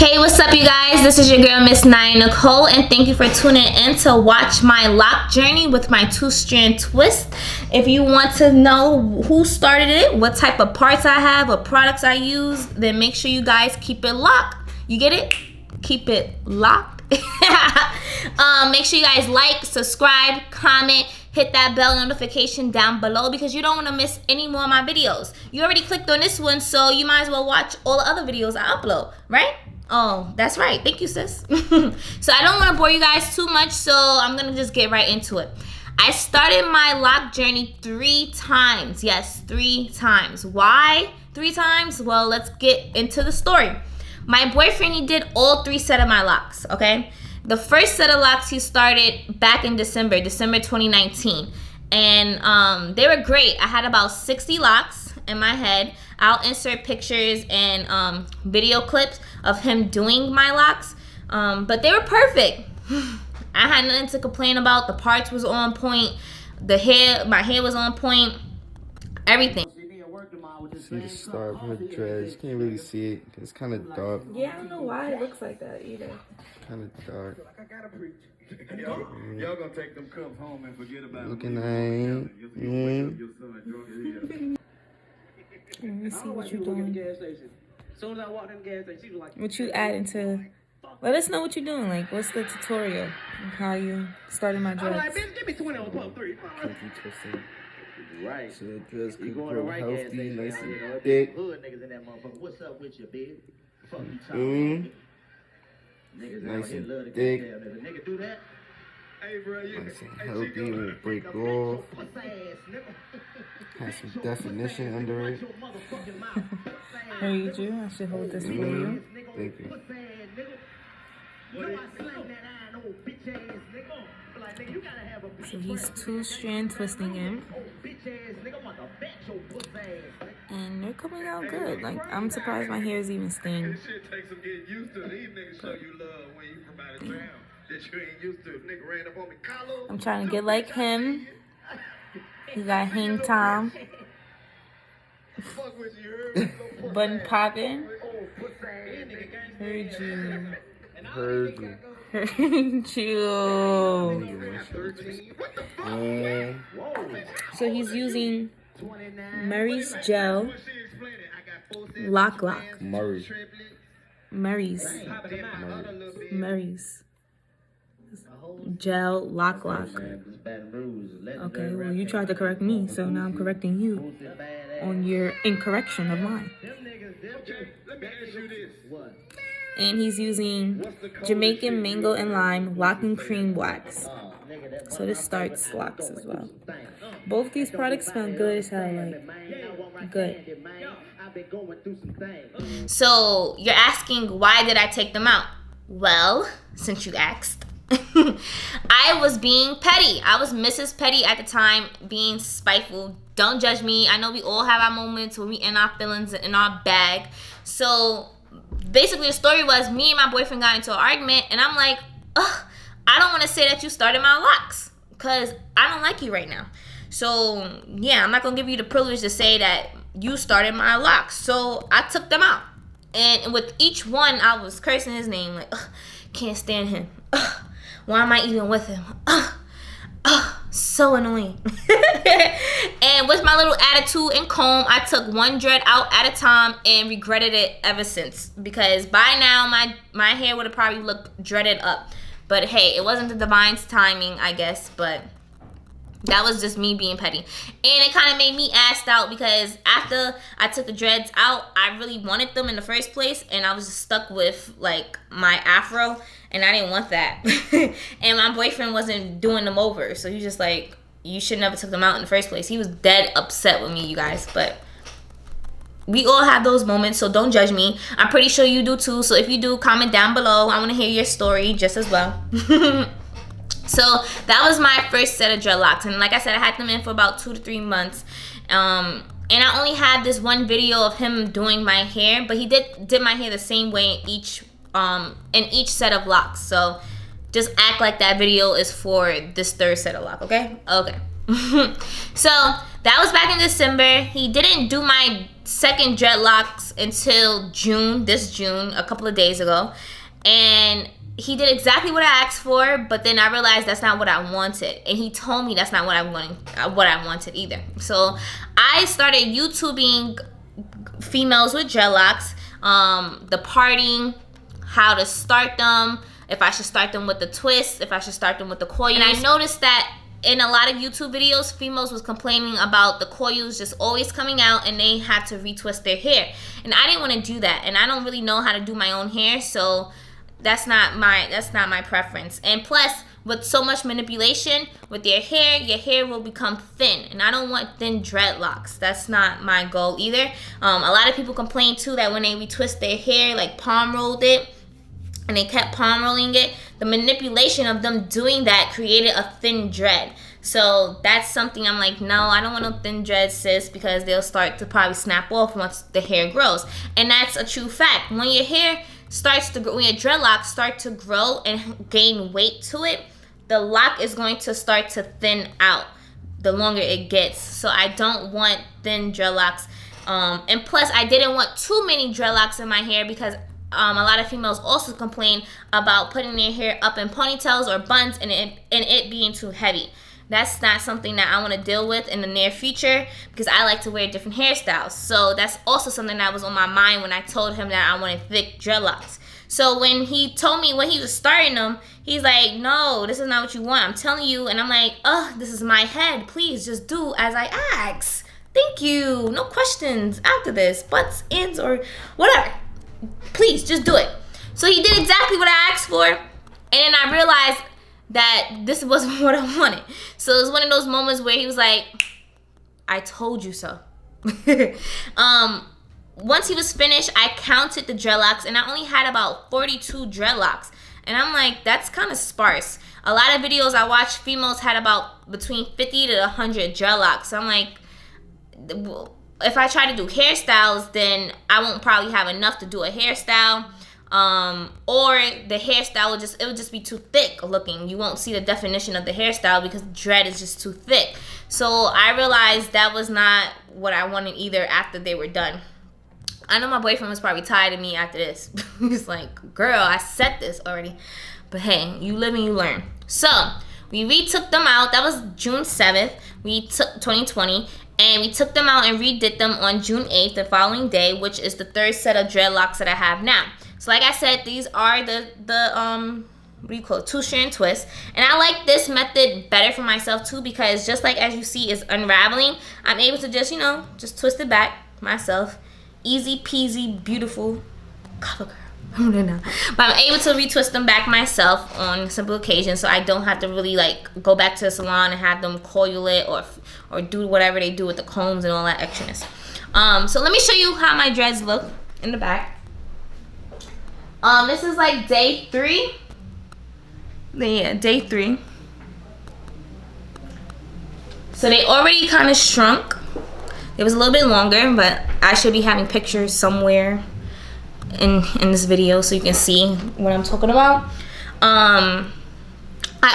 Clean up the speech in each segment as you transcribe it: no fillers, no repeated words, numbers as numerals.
Hey, what's up, you guys? This is your girl, Miss Nia Nicole, and thank you for tuning in to watch my lock journey with my 2-strand twist. If you want to know who started it, what type of parts I have, what products I use, then make sure you guys keep it locked. You get it? Keep it locked. Make sure you guys like, subscribe, comment, hit that bell notification down below because you don't want to miss any more of my videos. You already clicked on this one, so you might as well watch all the other videos I upload, right? Oh, that's right. Thank you, sis. So I don't want to bore you guys too much, so I'm going to just get right into it. I started my lock journey 3 times. Yes, 3 times. Why 3 times? Well, let's get into the story. My boyfriend, he did all 3 sets of my locks, okay? The first set of locks he started back in December 2019. And they were great. I had about 60 locks in my head. I'll insert pictures and video clips of him doing my locks. But they were perfect. I had nothing to complain about. The parts was on point. The hair, my hair was on point. Everything. See the start of her dress. You can't really see it. It's kind of dark. Yeah, I don't know why it looks like that either. Kind of dark. Y'all gonna take them cups home and forget about Looking nice. Let me see what you're doing. What you adding to? Let us know what you're doing. Like, what's the tutorial? How you started my dress? Kinky twisting. Right. So the dress could grow healthy, nice and thick. What's up with you, baby? Nice and thick. Nigga do that? Hey, bro, Nice and healthy, won't break off. Has some definition under it. Heard you. I should hold this for you. Thank you. So he's 2-strand twisting him. And they're coming out good. Like, I'm surprised my hair is even stained. Shit takes some getting used to. These niggas show you love when you from out of town. That you ain't used to. Nigga ran up on me, Carlos. I'm trying to get like him. He got hang time. Fuck with you, Button popping. Heard you. Heard you. Heard you. So he's using Murray's gel lock. Murray's gel lock. Okay, well, you tried to correct me, so now I'm correcting you on your incorrection of mine. And he's using Jamaican mango and lime locking cream wax. So this starts locks as well. Both these products smell good as hell, like good. So you're asking, why did I take them out? Well, since you asked, I was being petty. I was Mrs. Petty at the time, being spiteful. Don't judge me. I know we all have our moments when we in our feelings, in our bag. So basically the story was, me and my boyfriend got into an argument, and I'm like, ugh, I don't want to say that you started my locks because I don't like you right now. So yeah, I'm not going to give you the privilege to say that you started my locks. So I took them out. And with each one, I was cursing his name. Like, ugh, can't stand him. Ugh, why am I even with him? So annoying. And with my little attitude and comb, I took one dread out at a time and regretted it ever since. Because by now, my hair would have probably looked dreaded up. But hey, it wasn't the divine's timing, I guess. But that was just me being petty. And it kind of made me assed out because after I took the dreads out, I really wanted them in the first place. And I was just stuck with, like, my afro. And I didn't want that. And my boyfriend wasn't doing them over. So he was just like, you should never took them out in the first place. He was dead upset with me, you guys. But we all have those moments, so don't judge me. I'm pretty sure you do too. So if you do, comment down below. I want to hear your story just as well. So that was my first set of dreadlocks, and like I said, I had them in for about 2 to 3 months. And I only had this one video of him doing my hair, but he did my hair the same way in each set of locks. So just act like that video is for this 3rd set of lock, okay? Okay. So that was back in December. He didn't do my second dreadlocks until June, this June, a couple of days ago. And he did exactly what I asked for, but then I realized that's not what I wanted. And he told me that's not what I wanted either. So I started YouTubing females with dreadlocks, the parting, how to start them, if I should start them with the twist, if I should start them with the coils. And I noticed that in a lot of YouTube videos, females was complaining about the coils just always coming out and they had to retwist their hair. And I didn't want to do that. And I don't really know how to do my own hair, so that's not my preference. And plus, with so much manipulation with your hair will become thin. And I don't want thin dreadlocks. That's not my goal either. A lot of people complain too that when they retwist their hair, like palm rolled it, and they kept palm rolling it, the manipulation of them doing that created a thin dread. So that's something I'm like, no, I don't want no thin dreads, sis, because they'll start to probably snap off once the hair grows. And that's a true fact. When your hair starts to grow, when your dreadlocks start to grow and gain weight to it, the lock is going to start to thin out the longer it gets. So I don't want thin dreadlocks. And plus, I didn't want too many dreadlocks in my hair because a lot of females also complain about putting their hair up in ponytails or buns and it being too heavy. That's not something that I want to deal with in the near future because I like to wear different hairstyles. So that's also something that was on my mind when I told him that I wanted thick dreadlocks. So when he told me when he was starting them, he's like, no, this is not what you want. I'm telling you. And I'm like, oh, this is my head. Please just do as I ask. Thank you. No questions after this. Butts, ends, or whatever. Please, just do it. So he did exactly what I asked for. And then I realized that this wasn't what I wanted. So it was one of those moments where he was like, I told you so. Once he was finished, I counted the dreadlocks, and I only had about 42 dreadlocks. And I'm like, that's kind of sparse. A lot of videos I watched, females had about between 50 to 100 dreadlocks. So I'm like, if I try to do hairstyles, then I won't probably have enough to do a hairstyle. Or the hairstyle would just be too thick looking. You won't see the definition of the hairstyle because the dread is just too thick. So I realized that was not what I wanted either after they were done. I know my boyfriend was probably tired of me after this. He's like, girl, I said this already. But hey, you live and you learn. So we retook them out. That was June 7th. We took 2020. And we took them out and redid them on June 8th, the following day, which is the third set of dreadlocks that I have now. So like I said, these are the what do you call it, 2-strand twist. And I like this method better for myself too because just like as you see is unraveling, I'm able to just, just twist it back myself. Easy peasy, beautiful. Cover girl. But I'm able to retwist them back myself on simple occasions, so I don't have to really like go back to the salon and have them coil it or do whatever they do with the combs and all that extraness. So let me show you how my dreads look in the back. This is like day 3. Yeah, day 3. So they already kind of shrunk. It was a little bit longer, but I should be having pictures somewhere in this video so you can see what I'm talking about. I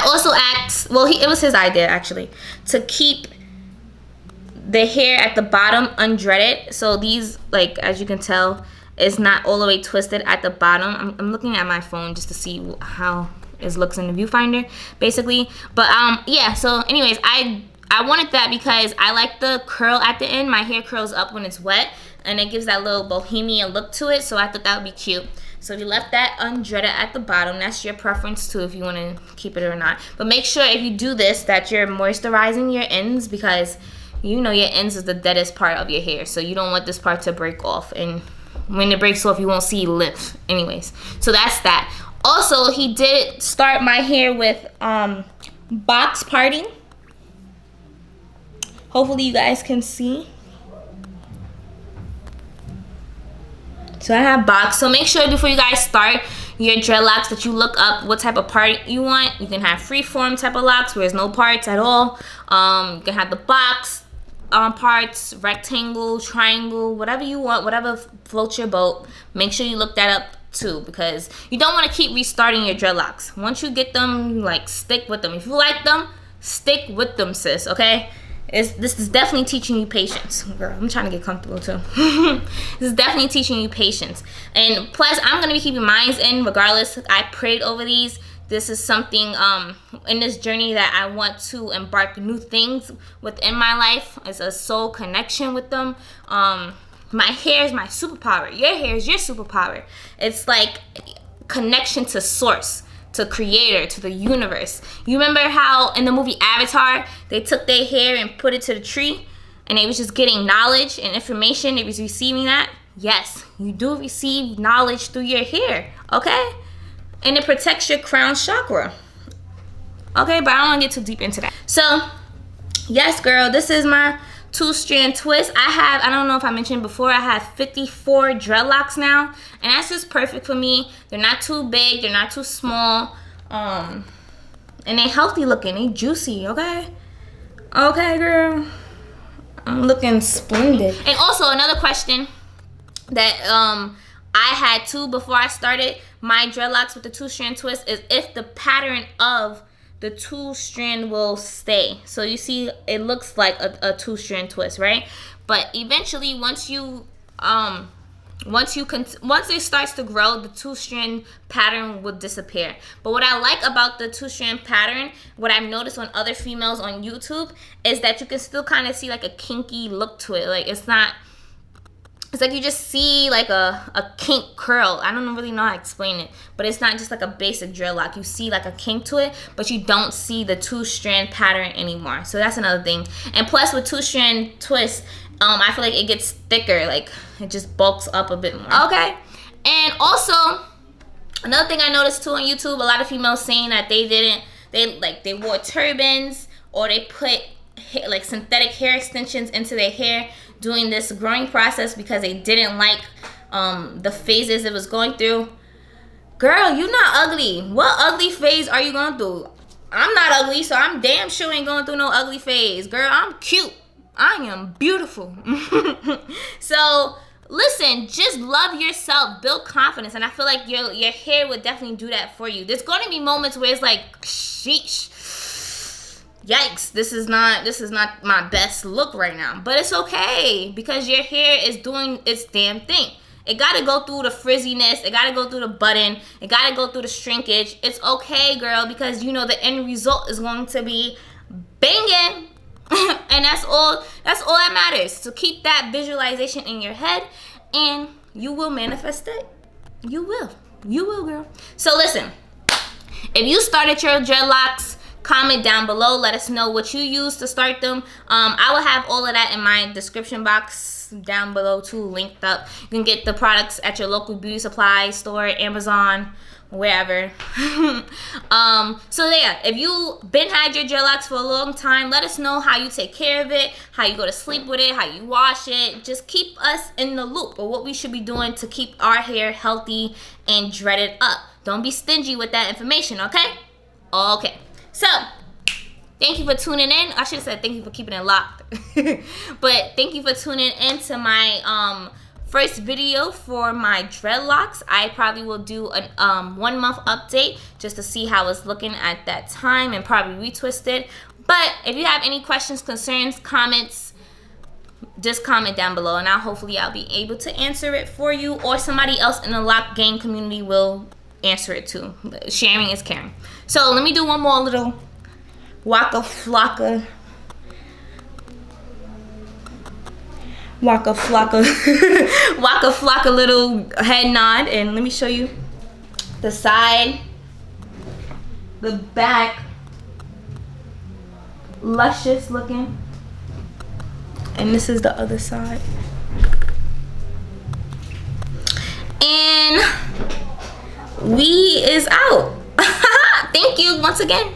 also asked, well, it was his idea actually, to keep the hair at the bottom undreaded. So these, like as you can tell, is not all the way twisted at the bottom. I'm looking at my phone just to see how it looks in the viewfinder, basically. But yeah. So anyways, I wanted that because I like the curl at the end. My hair curls up when it's wet, and it gives that little bohemian look to it. So I thought that would be cute. So we left that undreaded at the bottom. That's your preference too if you want to keep it or not. But make sure if you do this that you're moisturizing your ends because your ends is the deadest part of your hair. So you don't want this part to break off. And when it breaks off, you won't see lift. Anyways, so that's that. Also, he did start my hair with box parting. Hopefully you guys can see. So I have box. So make sure before you guys start your dreadlocks that you look up what type of part you want. You can have freeform type of locks where there's no parts at all. You can have the box parts, rectangle, triangle, whatever you want, whatever floats your boat. Make sure you look that up too because you don't want to keep restarting your dreadlocks. Once you get them, like stick with them. If you like them, stick with them, sis, okay? This is definitely teaching you patience. Girl, I'm trying to get comfortable too. This is definitely teaching you patience. And plus, I'm going to be keeping mine in regardless. I prayed over these. This is something in this journey that I want to embark new things within my life. It's a soul connection with them. My hair is my superpower. Your hair is your superpower. It's like connection to source, to creator, to the universe. You remember how in the movie Avatar, they took their hair and put it to the tree and they was just getting knowledge and information. They was receiving that. Yes, you do receive knowledge through your hair, okay? And it protects your crown chakra. Okay, but I don't want to get too deep into that. So, yes, girl, this is my 2-strand twist. I don't know if I mentioned before, I have 54 dreadlocks now. And that's just perfect for me. They're not too big. They're not too small. And they're healthy looking. They juicy, okay? Okay, girl. I'm looking splendid. And also, another question that I had too before I started my dreadlocks with the 2-strand twist is if the pattern of the 2-strand will stay. So you see it looks like a 2-strand twist, right? But eventually once it starts to grow, the 2-strand pattern will disappear. But what I like about the 2-strand pattern, what I've noticed on other females on YouTube, is that you can still kind of see like a kinky look to it. Like it's like you just see like a kink curl. I don't really know how to explain it, but it's not just like a basic dreadlock. You see like a kink to it, but you don't see the 2-strand pattern anymore. So that's another thing. And plus with 2-strand twist, I feel like it gets thicker. Like it just bulks up a bit more. Okay. And also another thing I noticed too on YouTube, a lot of females saying that they wore turbans or they put like synthetic hair extensions into their hair during this growing process because they didn't like the phases it was going through. Girl, you not ugly. What ugly phase are you going through? I'm not ugly, so I'm damn sure ain't going through no ugly phase. Girl, I'm cute. I am beautiful. So listen, just love yourself, build confidence, and I feel like your hair would definitely do that for you. There's going to be moments where it's like, sheesh, yikes, this is not my best look right now. But it's okay because your hair is doing its damn thing. It got to go through the frizziness. It got to go through the button. It got to go through the shrinkage. It's okay, girl, because you know the end result is going to be banging. And that's all that matters. So keep that visualization in your head and you will manifest it. You will, girl. So listen, if you started your dreadlocks, comment down below. Let us know what you use to start them. I will have all of that in my description box down below too, linked up. You can get the products at your local beauty supply store, Amazon, wherever. So yeah, if you been had your dreadlocks for a long time, let us know how you take care of it, how you go to sleep with it, how you wash it. Just keep us in the loop of what we should be doing to keep our hair healthy and dreaded up. Don't be stingy with that information, okay? Okay. So, thank you for tuning in. I should have said thank you for keeping it locked. But thank you for tuning in to my first video for my dreadlocks. I probably will do a 1 month update just to see how it's looking at that time and probably retwist it. But if you have any questions, concerns, comments, just comment down below and hopefully I'll be able to answer it for you, or somebody else in the lock gang community will answer it too. Sharing is caring. So let me do one more little waka flocka little head nod, and let me show you the side, the back, luscious looking, and this is the other side. And we is out. Thank you once again.